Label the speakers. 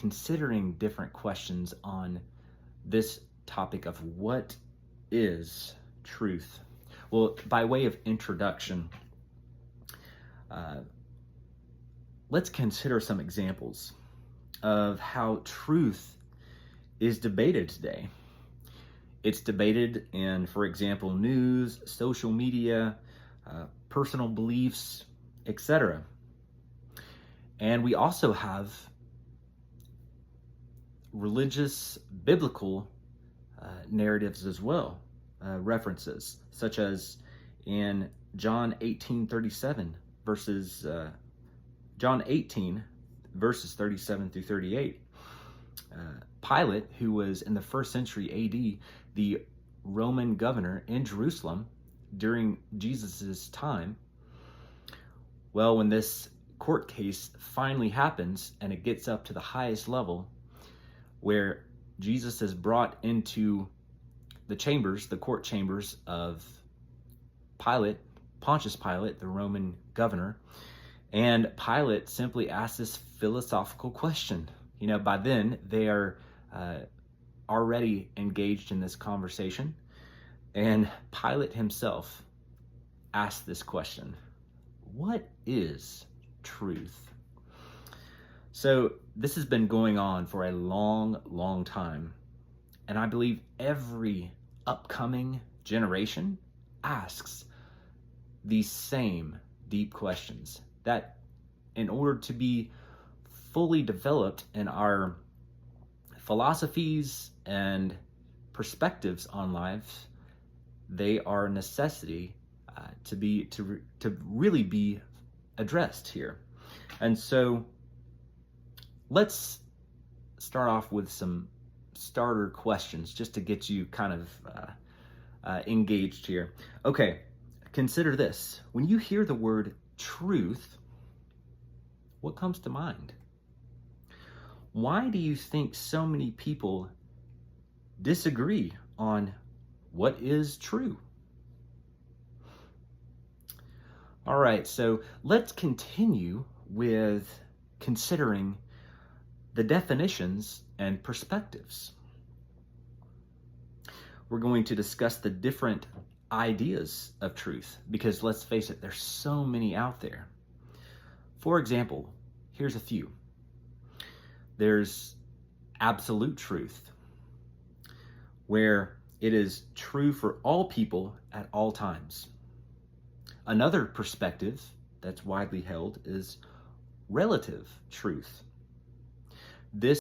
Speaker 1: considering different questions on this topic of what is truth. Well, by way of introduction, uh, let's consider some examples of how truth is debated today. It's debated in, for example, news, social media, personal beliefs, etc. And we also have religious, biblical narratives as well, references, such as in John 18:37 verses John 18 verses 37 through 38. Pilate, who was in the first century AD, the Roman governor in Jerusalem during Jesus's time, well, when this court case finally happens and it gets up to the highest level where Jesus is brought into the chambers, the court chambers of Pilate, Pontius Pilate, the Roman governor, and Pilate simply asks this philosophical question. By then they are already engaged in this conversation, and Pilate himself asked this question: what is truth? So this has been going on for a long time, and I believe every upcoming generation asks these same deep questions that, in order to be fully developed in our philosophies and perspectives on life, they are a necessity to really be addressed here. And so let's start off with some starter questions just to get you kind of engaged here. Okay, consider this. When you hear the word truth, what comes to mind? Why do you think so many people disagree on what is true? All right, so let's continue with considering the definitions and perspectives. We're going to discuss the different ideas of truth, because let's face it, there's so many out there. For example, here's a few. There's absolute truth, where it is true for all people at all times. Another perspective that's widely held is relative truth. This